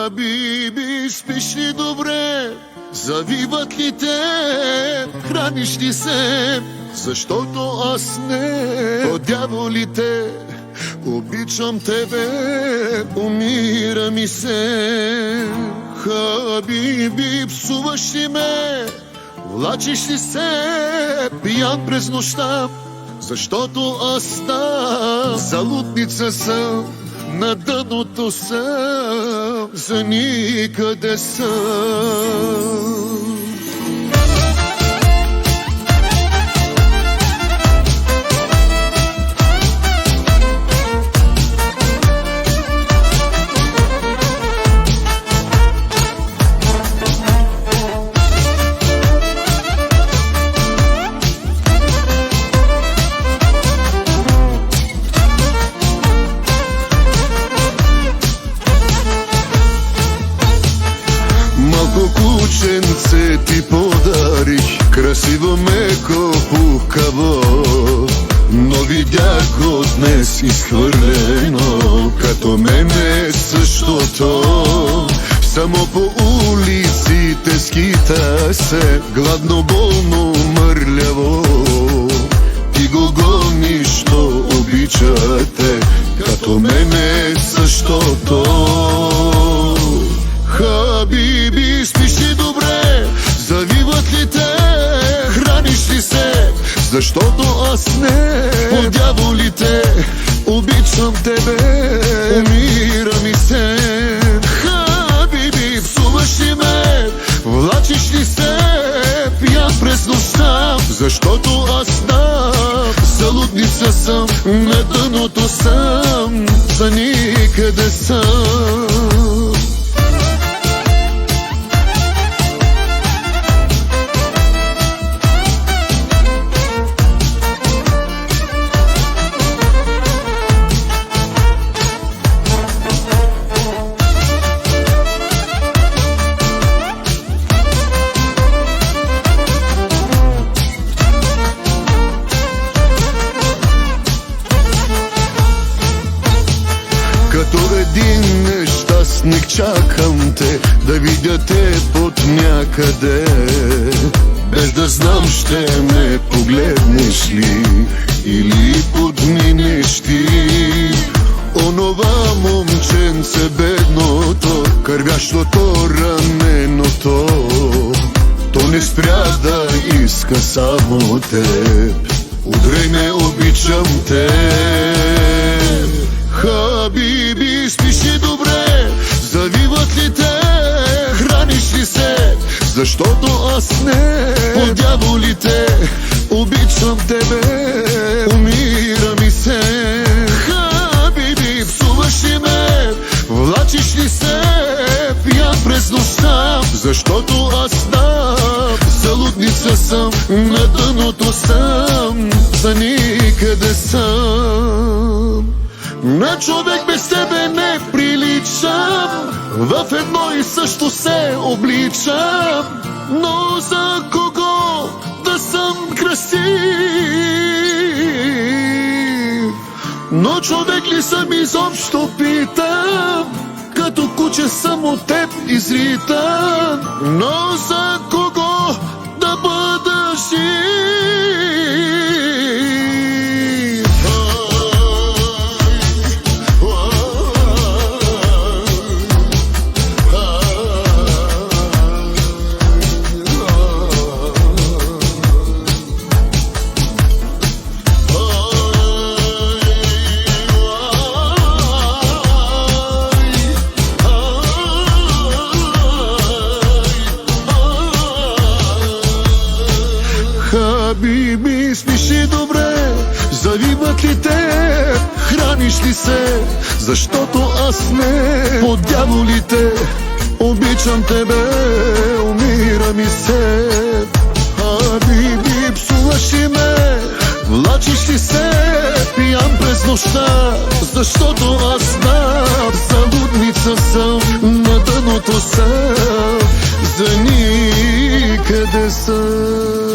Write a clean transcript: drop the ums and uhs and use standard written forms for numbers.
Хабиби, спиш ли добре? Завиват ли те? Храниш ли се? Защото аз не. О, дяволите, обичам тебе, умира ми се. Хабиби, псуваш ли ме? Влачиш ли се? Пиян през нощта, защото аз там залудница съм, на дъното съм, за никъде съм. Малко кученце ти подарих, красиво, меко, пухкаво, но видях го днес изхвърлено, като мене същото. Само по улиците скита се, гладно, болно, мърляво. Ти го гониш, то обичате, като мене същото. Хабиби, спиш ли добре? Завиват ли те? Храниш ли се? Защото аз не. О, дяволите, обичам тебе, умира ми се. Хабиби, псуваш ли ме? Влачиш ли се? Пиян през нощта, защото аз знам, залудница съм, на дъното съм, за никъде съм. Като един нещастник чакам те, да видя те под някъде. Без да знам, ще ме погледнеш ли или подминеш ти. Онова момченце бедното, кървящото, раненото, то не спря да иска само теб. Удрей ме, обичам те. Хабиби, спиш ли добре? Завиват ли те? Храниш ли се? Защото аз не. О, дяволите, обичам тебе, умира ми се. Хабиби, псуваш ли ме? Влачиш ли се? Пиян през нощта, защото аз знам, залудница съм, на дъното съм, за никъде съм. На човек без тебе не приличам, в едно и също се обличам, но за кого да съм красив? Но човек ли съм изобщо, питам, като куче съм от теб изритан, но за кого да бъда жив? Хабиби, спиш ли добре? Завиват ли те? Храниш ли се? Защото аз не. По дяволите, обичам тебе, умира ми се. Хабиби, псуваш ли ме? Влачиш ли се? Пиян през нощта, защото аз знам, залудница съм, на дъното съм, за никъде съм.